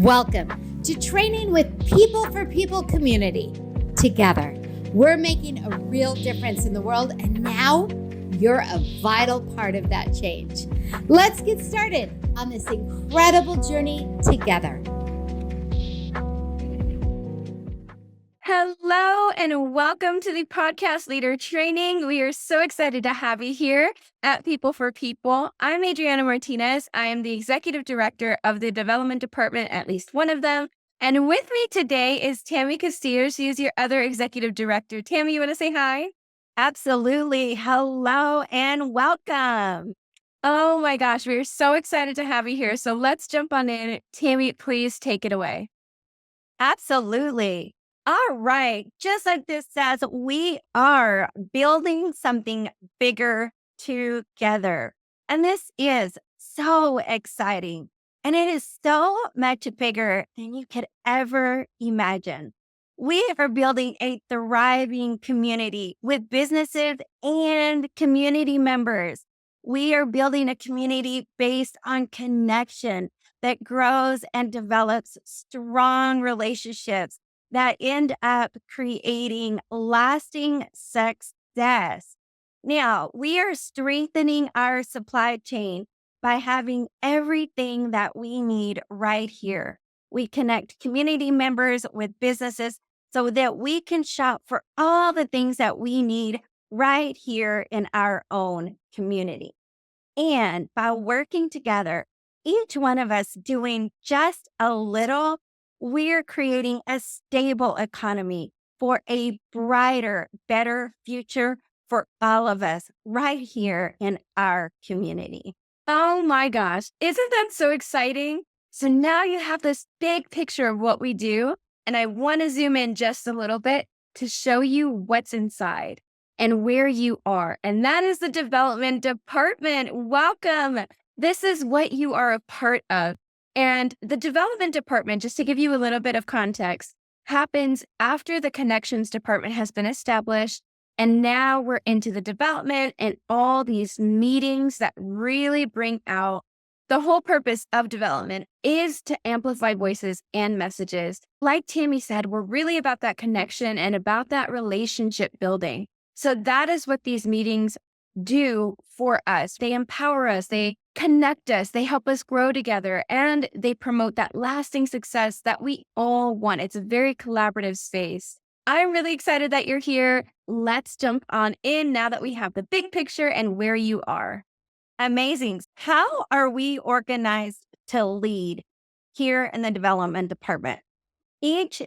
Welcome to Training with People for People community. Together, we're making a real difference in the world, and now you're a vital part of that change. Let's get started on this incredible journey together. Hello and welcome to the Podcast Leader Training. We are so excited to have you here at People for People. I'm Adriana Martinez. I am the Executive Director of the Development Department, at least one of them. And with me today is Tammy Castillo. She is your other Executive Director. Tammy, you want to say hi? Absolutely. Hello and welcome. Oh my gosh, we are so excited to have you here. So let's jump on in. Tammy, please take it away. Absolutely. All right. Just like this says, we are building something bigger together. And this is so exciting. And it is so much bigger than you could ever imagine. We are building a thriving community with businesses and community members. We are building a community based on connection that grows and develops strong relationships that end up creating lasting success. Now, we are strengthening our supply chain by having everything that we need right here. We connect community members with businesses so that we can shop for all the things that we need right here in our own community. And by working together, each one of us doing just a little, we're creating a stable economy for a brighter, better future for all of us right here in our community. Oh my gosh, isn't that so exciting? So now you have this big picture of what we do, and I want to zoom in just a little bit to show you what's inside and where you are. And that is the Development Department. Welcome. This is what you are a part of. And the Development Department, just to give you a little bit of context, happens after the Connections Department has been established. And now we're into the development and all these meetings that really bring out the whole purpose of development is to amplify voices and messages. Like Tammy said, we're really about that connection and about that relationship building. So that is what these meetings do for us. They empower us, they connect us, they help us grow together, and they promote that lasting success that we all want. It's a very collaborative space. I'm really excited that you're here. Let's jump on in now that we have the big picture and where you are. Amazing. How are we organized to lead here in the Development Department? Each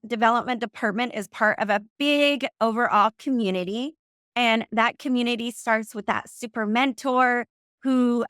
development department is part of a big overall community. And that community starts with that super mentor who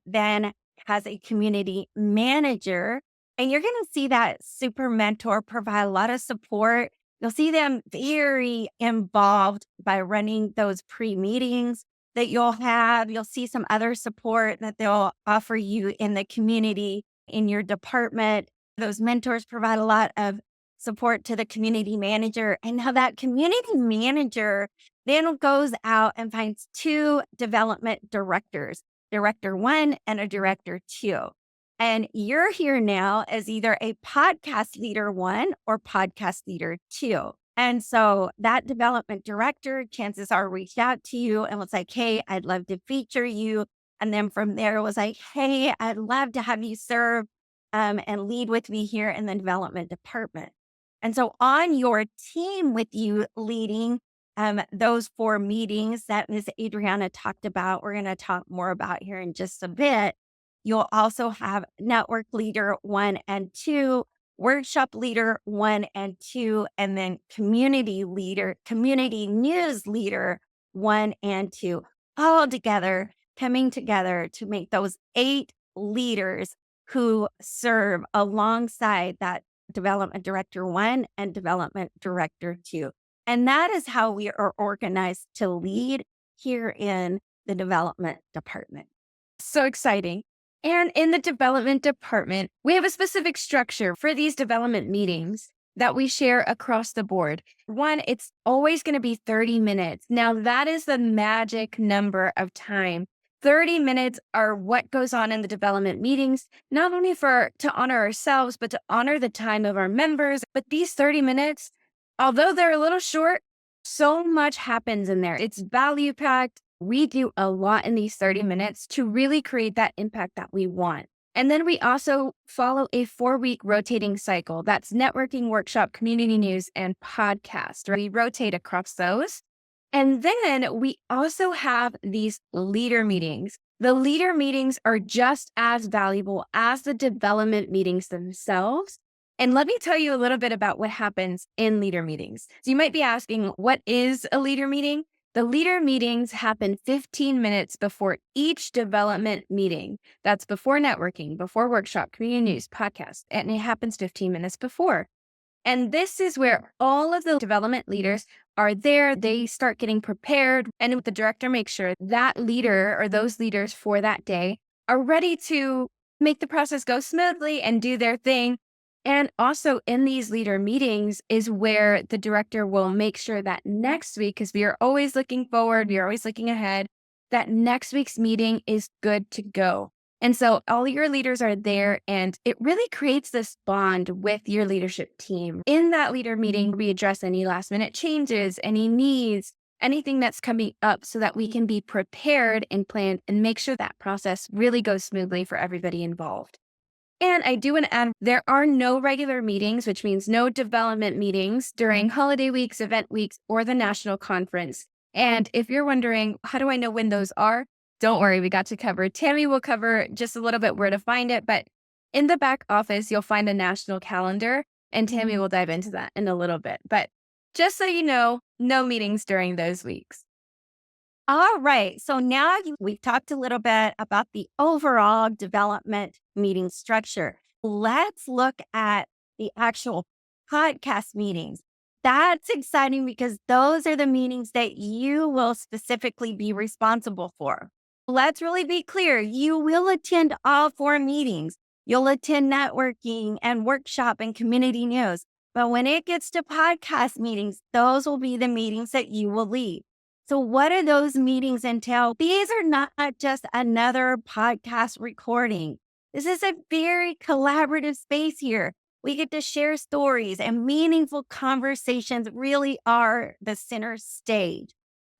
then has a community manager. And you're going to see that super mentor provide a lot of support. You'll see them very involved by running those pre-meetings that you'll have. You'll see some other support that they'll offer you in the community, in your department. Those mentors provide a lot of support to the community manager. And now that community manager then goes out and finds two development directors, Director 1 and a Director 2. And you're here now as either a Podcast Leader 1 or Podcast Leader 2. And so that development director, chances are, reached out to you and was like, hey, I'd love to feature you. And then from there it was like, hey, I'd love to have you serve and lead with me here in the Development Department. And so on your team with you leading those 4 meetings that Ms. Adriana talked about, we're going to talk more about here in just a bit. You'll also have Network Leader 1 and 2, Workshop Leader 1 and 2, and then Community News Leader 1 and 2, all together, coming together to make those 8 leaders who serve alongside that Development Director 1 and Development Director 2. And that is how we are organized to lead here in the Development Department. So exciting. And in the Development Department, we have a specific structure for these development meetings that we share across the board. One, it's always going to be 30 minutes. Now, that is the magic number of time 30 minutes are what goes on in the development meetings, not only to honor ourselves, but to honor the time of our members. But these 30 minutes, although they're a little short, so much happens in there. It's value packed. We do a lot in these 30 minutes to really create that impact that we want. And then we also follow a 4-week rotating cycle. That's networking, workshop, community news, and podcast. Right? We rotate across those. And then we also have these leader meetings. The leader meetings are just as valuable as the development meetings themselves. And let me tell you a little bit about what happens in leader meetings. So you might be asking, what is a leader meeting? The leader meetings happen 15 minutes before each development meeting. That's before networking, before workshop, community news, podcast, and it happens 15 minutes before. And this is where all of the development leaders are there. They start getting prepared, and the director makes sure that leader or those leaders for that day are ready to make the process go smoothly and do their thing. And also in these leader meetings is where the director will make sure that next week, because we are always looking forward, we are always looking ahead, that next week's meeting is good to go. And so all your leaders are there, and it really creates this bond with your leadership team. In that leader meeting, we address any last minute changes, any needs, anything that's coming up so that we can be prepared and planned and make sure that process really goes smoothly for everybody involved. And I do want to add, there are no regular meetings, which means no development meetings during holiday weeks, event weeks, or the national conference. And if you're wondering, how do I know when those are? Don't worry, we got you covered. Tammy will cover just a little bit where to find it, but in the back office, you'll find a national calendar, and Tammy will dive into that in a little bit. But just so you know, no meetings during those weeks. All right. So now we've talked a little bit about the overall development meeting structure. Let's look at the actual podcast meetings. That's exciting because those are the meetings that you will specifically be responsible for. Let's really be clear. You will attend all 4 meetings. You'll attend networking and workshop and community news. But when it gets to podcast meetings, those will be the meetings that you will lead. So what do those meetings entail? These are not just another podcast recording. This is a very collaborative space here. We get to share stories, and meaningful conversations really are the center stage.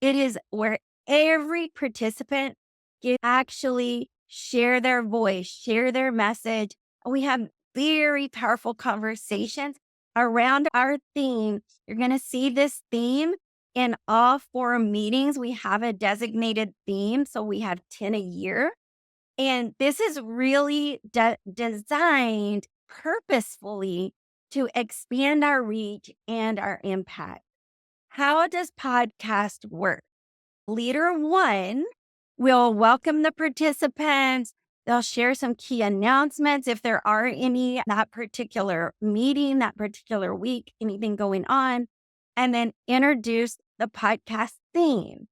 It is where every participant can actually share their voice, share their message. We have very powerful conversations around our theme. You're going to see this theme in all 4 meetings. We have a designated theme, so we have 10 a year. And this is really designed purposefully to expand our reach and our impact. How does podcast work? Leader 1 will welcome the participants. They'll share some key announcements if there are any that particular meeting, that particular week, anything going on, and then introduce the podcast theme.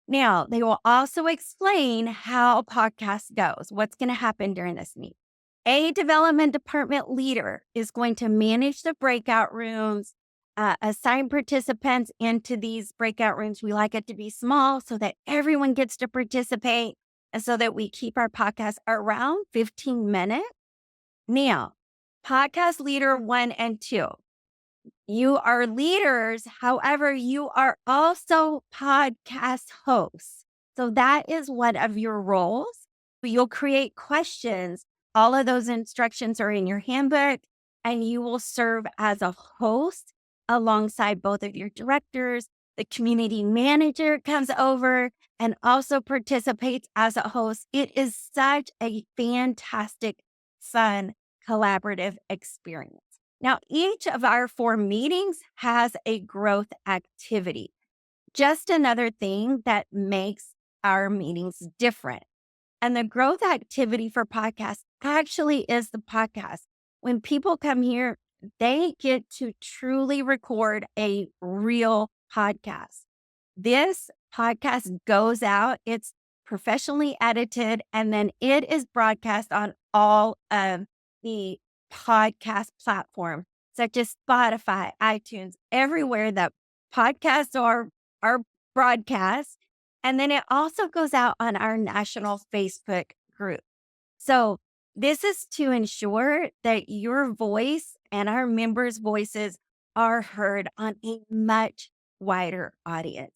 Now, they will also explain how podcast goes, what's going to happen during this meeting. A development department leader is going to manage the breakout rooms, assign participants into these breakout rooms. We like it to be small so that everyone gets to participate and so that we keep our podcast around 15 minutes. Now, podcast leader 1 and 2. You are leaders. However, you are also podcast hosts. So that is one of your roles. You'll create questions. All of those instructions are in your handbook, and you will serve as a host alongside both of your directors. The community manager comes over and also participates as a host. It is such a fantastic, fun, collaborative experience. Now, each of our 4 meetings has a growth activity. Just another thing that makes our meetings different. And the growth activity for podcasts actually is the podcast. When people come here, they get to truly record a real podcast. This podcast goes out, it's professionally edited, and then it is broadcast on all of the podcast platforms, such as Spotify, iTunes, everywhere that podcasts are broadcast. And then it also goes out on our national Facebook group. So this is to ensure that your voice and our members' voices are heard on a much wider audience.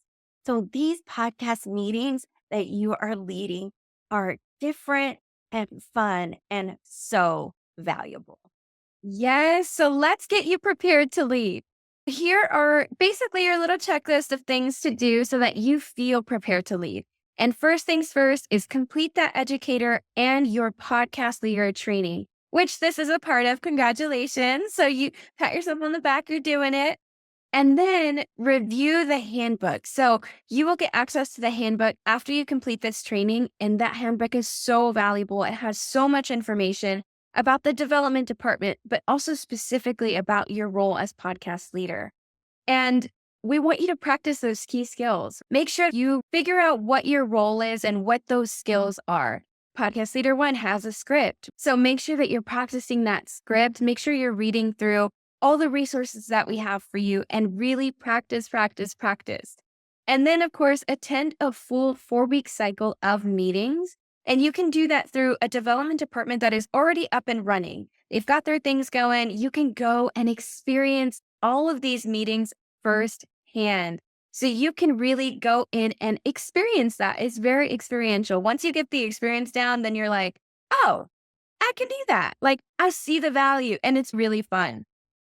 So these podcast meetings that you are leading are different and fun and so valuable. Yes. So let's get you prepared to lead. Here are basically your little checklist of things to do so that you feel prepared to lead. And first things first is complete that educator and your podcast leader training, which this is a part of. Congratulations. So you pat yourself on the back, you're doing it. And then review the handbook. So you will get access to the handbook after you complete this training. And that handbook is so valuable. It has so much information about the development department, but also specifically about your role as podcast leader. And we want you to practice those key skills. Make sure you figure out what your role is and what those skills are. Podcast Leader 1 has a script. So make sure that you're practicing that script. Make sure you're reading through all the resources that we have for you and really practice. And then, of course, attend a full 4-week cycle of meetings. And you can do that through a development department that is already up and running. They've got their things going. You can go and experience all of these meetings firsthand. So you can really go in and experience that. It's very experiential. Once you get the experience down, then you're like, oh, I can do that. Like, I see the value and it's really fun.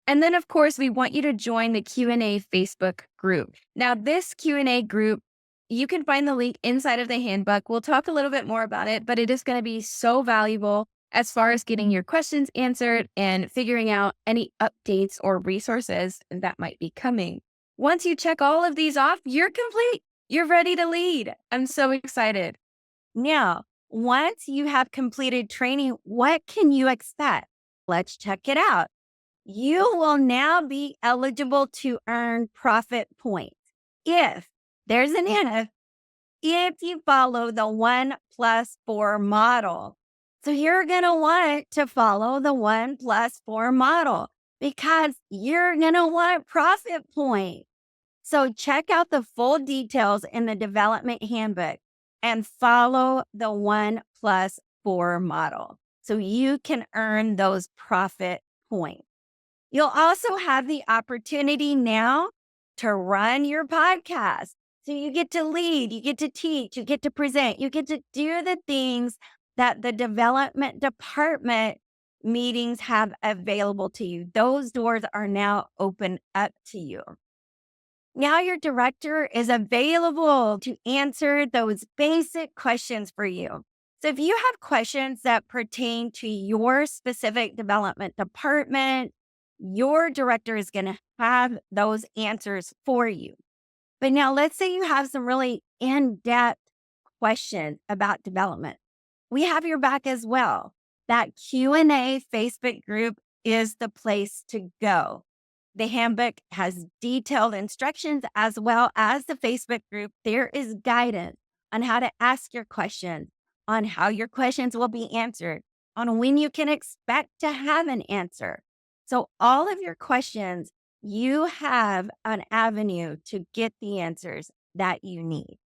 And then, of course, we want you to join the Q&A Facebook group. Now, this Q&A group, you can find the link inside of the handbook. We'll talk a little bit more about it, but it is going to be so valuable as far as getting your questions answered and figuring out any updates or resources that might be coming. Once you check all of these off, you're complete. You're ready to lead. I'm so excited. Now, once you have completed training, what can you expect? Let's check it out. You will now be eligible to earn profit points if there's an if you follow the 1+4 model. So you're going to want to follow the 1+4 model because you're going to want profit points. So check out the full details in the development handbook and follow the 1+4 model so you can earn those profit points. You'll also have the opportunity now to run your podcast. So you get to lead, you get to teach, you get to present, you get to do the things that the development department meetings have available to you. Those doors are now open up to you. Now your director is available to answer those basic questions for you. So if you have questions that pertain to your specific development department, your director is going to have those answers for you. But now let's say you have some really in-depth questions about development. We have your back as well. That Q&A Facebook group is the place to go. The handbook has detailed instructions as well as the Facebook group. There is guidance on how to ask your questions, on how your questions will be answered, on when you can expect to have an answer. So all of your questions, you have an avenue to get the answers that you need.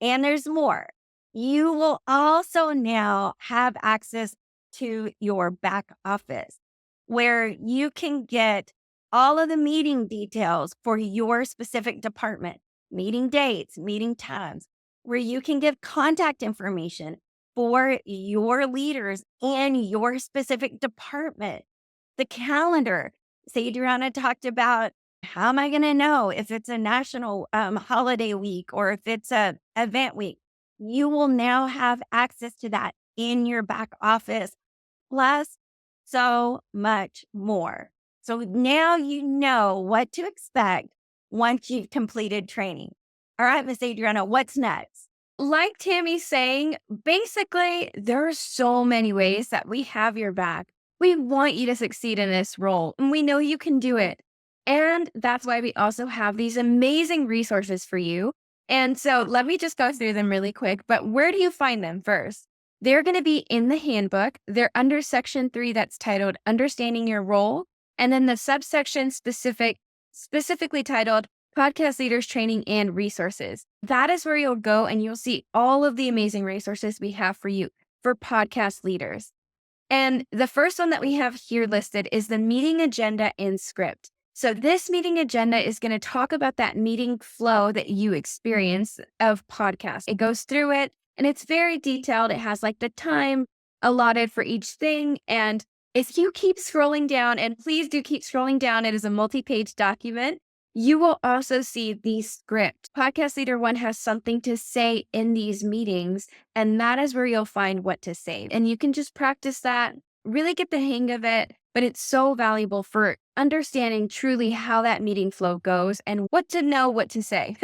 And there's more. You will also now have access to your back office where you can get all of the meeting details for your specific department, meeting dates, meeting times, where you can give contact information for your leaders in your specific department. The calendar. Say, Adriana talked about how am I going to know if it's a national holiday week or if it's a event week? You will now have access to that in your back office, plus so much more. So now you know what to expect once you've completed training. All right, Miss Adriana, what's next? Like Tammy's saying, basically, there are so many ways that we have your back. We want you to succeed in this role, and we know you can do it. And that's why we also have these amazing resources for you. And so let me just go through them really quick. But where do you find them first? They're going to be in the handbook. They're under section 3 that's titled Understanding Your Role. And then the subsection specifically titled Podcast Leaders Training and Resources. That is where you'll go and you'll see all of the amazing resources we have for you for podcast leaders. And the first one that we have here listed is the meeting agenda and script. So this meeting agenda is going to talk about that meeting flow that you experience of podcasts. It goes through it and it's very detailed. It has like the time allotted for each thing. And if you keep scrolling down, and please do keep scrolling down, it is a multi-page document. You will also see the script. Podcast Leader One has something to say in these meetings, and that is where you'll find what to say. And you can just practice that, really get the hang of it, but it's so valuable for understanding truly how that meeting flow goes and what to know what to say.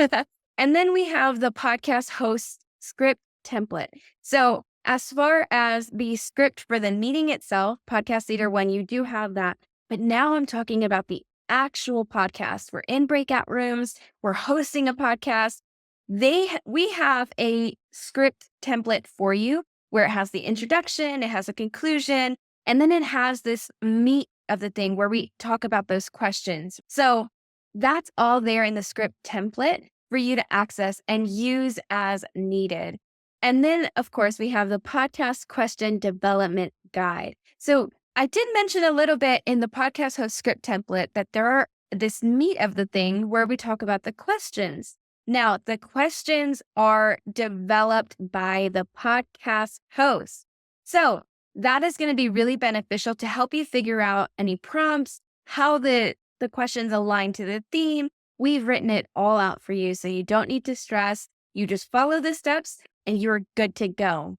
And then we have the podcast host script template. So as far as the script for the meeting itself, Podcast Leader One, you do have that. But now I'm talking about the actual podcast. We're in breakout rooms. We're hosting a podcast. We have a script template for you where it has the introduction, it has a conclusion, and then it has this meat of the thing where we talk about those questions. So that's all there in the script template for you to access and use as needed. And then, of course, we have the podcast question development guide. So I did mention a little bit in the podcast host script template that there are this meat of the thing where we talk about the questions. Now, the questions are developed by the podcast host. So that is going to be really beneficial to help you figure out any prompts, how the questions align to the theme. We've written it all out for you, so you don't need to stress. You just follow the steps and you're good to go.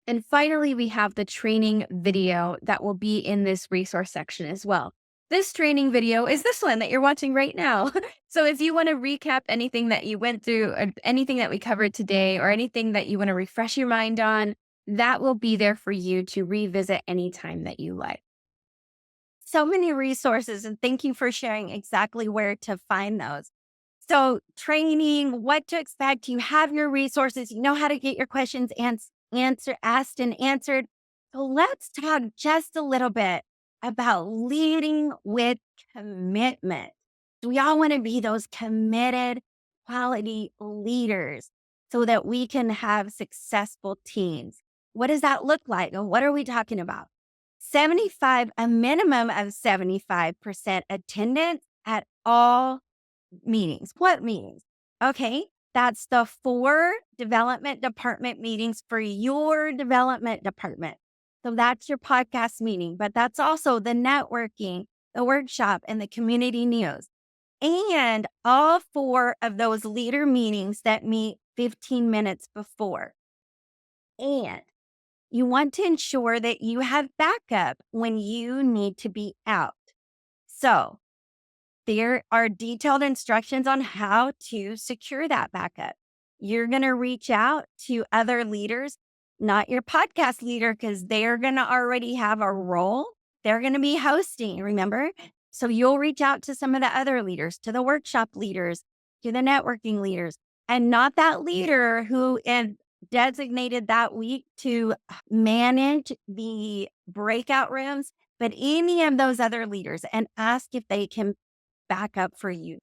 And finally, we have the training video that will be in this resource section as well. This training video is this one that you're watching right now. So if you want to recap anything that you went through, or anything that we covered today, or anything that you want to refresh your mind on, that will be there for you to revisit anytime that you like. So many resources, and thank you for sharing exactly where to find those. So training, what to expect, you have your resources, you know how to get your questions asked and answered. So let's talk just a little bit about leading with commitment. We all want to be those committed quality leaders so that we can have successful teams. What does that look like? And what are we talking about? A minimum of 75% attendance at all meetings. What meetings? Okay, that's the 4 development department meetings for your development department. So that's your podcast meeting, but that's also the networking, the workshop, and the community news. And all 4 of those leader meetings that meet 15 minutes before. And you want to ensure that you have backup when you need to be out. So there are detailed instructions on how to secure that backup. You're going to reach out to other leaders, not your podcast leader, because they're going to already have a role. They're going to be hosting, remember? So you'll reach out to some of the other leaders, to the workshop leaders, to the networking leaders, and not that leader who is designated that week to manage the breakout rooms, but any of those other leaders, and ask if they can back up for you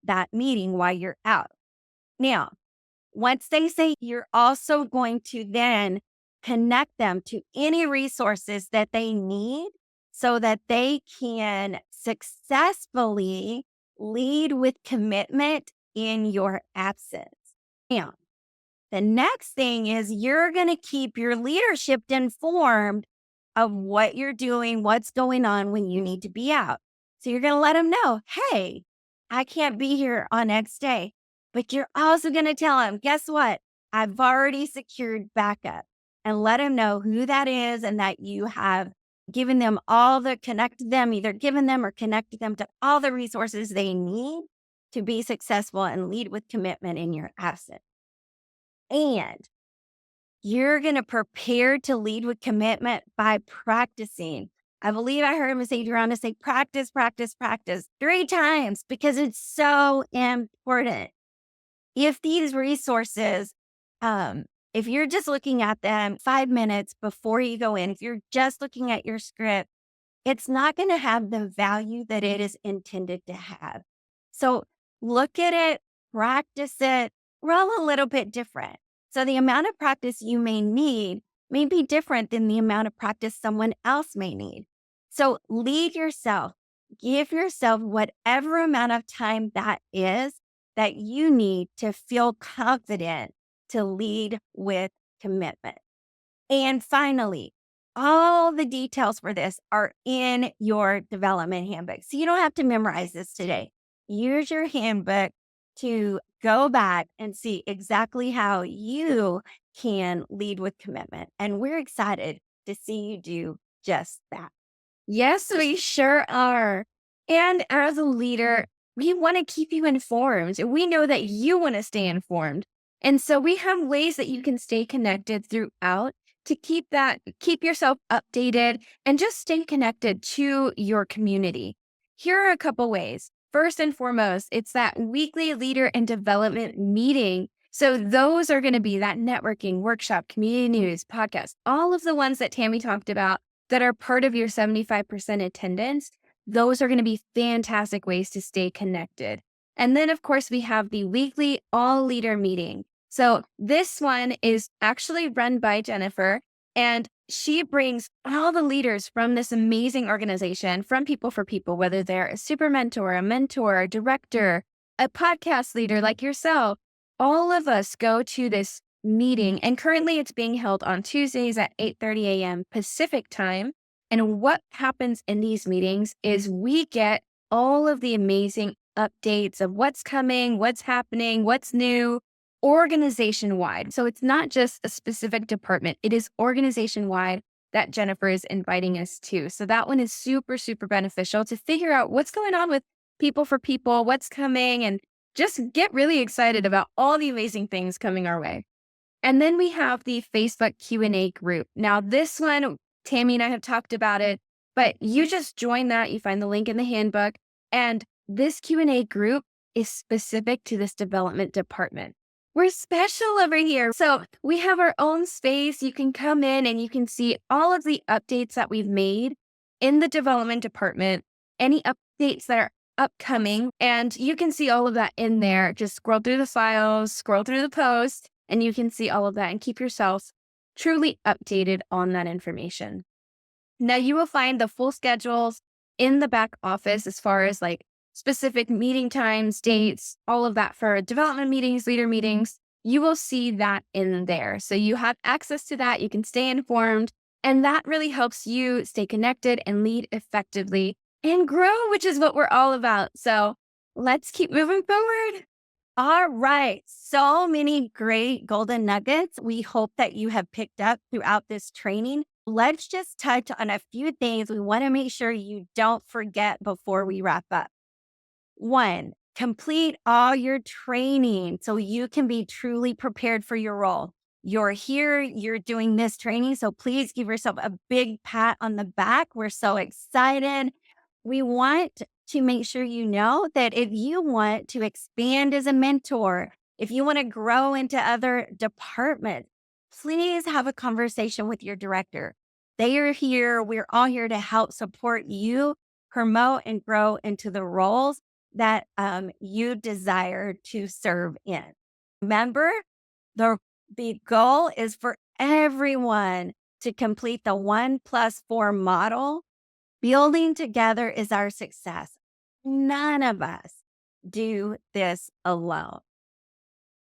that meeting while you're out. Now, once they say, you're also going to then connect them to any resources that they need so that they can successfully lead with commitment in your absence. Now, the next thing is you're going to keep your leadership informed of what you're doing, what's going on when you need to be out. So you're going to let them know, hey, I can't be here on X day. But you're also going to tell them, guess what? I've already secured backup, and let them know who that is and that you have given them either given them or connected them to all the resources they need to be successful and lead with commitment in your absence. And you're going to prepare to lead with commitment by practicing. I believe I heard Ms. Adriana say practice, practice, practice 3 times because it's so important. If these resources, if you're just looking at them 5 minutes before you go in, if you're just looking at your script, it's not going to have the value that it is intended to have. So Look at it, practice it. We're all a little bit different. So the amount of practice you may need may be different than the amount of practice someone else may need. So lead yourself. Give yourself whatever amount of time that is that you need to feel confident to lead with commitment. And finally, all the details for this are in your development handbook. So you don't have to memorize this today. Use your handbook to go back and see exactly how you can lead with commitment. And we're excited to see you do just that. Yes, we sure are. And as a leader, we want to keep you informed. We know that you want to stay informed. And so we have ways that you can stay connected throughout to keep yourself updated and just stay connected to your community. Here are a couple ways. First and foremost, it's that weekly leader and development meeting. So those are going to be that networking, workshop, community news, podcast, all of the ones that Tammy talked about that are part of your 75% attendance. Those are going to be fantastic ways to stay connected. And then, of course, we have the weekly all leader meeting. So this one is actually run by Jennifer, and she brings all the leaders from this amazing organization, from People for People, whether they're a super mentor, a mentor, a director, a podcast leader like yourself. All of us go to this meeting, and currently it's being held on Tuesdays at 8:30 a.m. Pacific time. And what happens in these meetings is we get all of the amazing updates of what's coming, what's happening, what's new, organization-wide. So it's not just a specific department. It is organization-wide that Jennifer is inviting us to. So that one is super, super beneficial to figure out what's going on with People for People, what's coming, and just get really excited about all the amazing things coming our way. And then we have the Facebook Q&A group. Now this one, Tammy and I have talked about it, but you just join that. You find the link in the handbook. And this Q&A group is specific to this development department. We're special over here. So we have our own space. You can come in and you can see all of the updates that we've made in the development department, any updates that are upcoming, and you can see all of that in there. Just scroll through the files, scroll through the post, and you can see all of that and keep yourself truly updated on that information. Now you will find the full schedules in the back office as far as like specific meeting times, dates, all of that for development meetings, leader meetings. You will see that in there. So you have access to that. You can stay informed, and that really helps you stay connected and lead effectively and grow, which is what we're all about. So let's keep moving forward. All right. So many great golden nuggets we hope that you have picked up throughout this training. Let's just touch on a few things we want to make sure you don't forget before we wrap up. 1, complete all your training so you can be truly prepared for your role. You're here, you're doing this training, so please give yourself a big pat on the back. We're so excited. We want to make sure you know that if you want to expand as a mentor, if you want to grow into other departments, please have a conversation with your director. They are here. We're all here to help support you, promote and grow into the roles that you desire to serve in. Remember, the goal is for everyone to complete the 1+4 model. Building together is our success. None of us do this alone.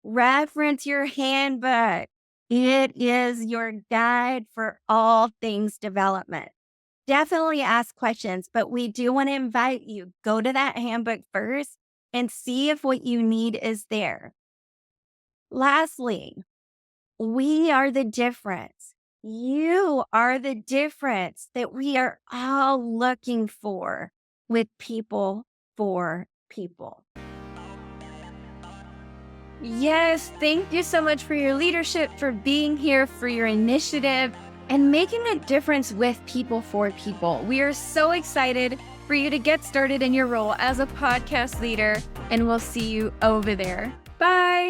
Reference your handbook. It is your guide for all things development. Definitely ask questions, but we do want to invite you, go to that handbook first and see if what you need is there. Lastly, we are the difference. You are the difference that we are all looking for with People for People. Yes, thank you so much for your leadership, for being here, for your initiative, and making a difference with People for People. We are so excited for you to get started in your role as a podcast leader, and we'll see you over there. Bye.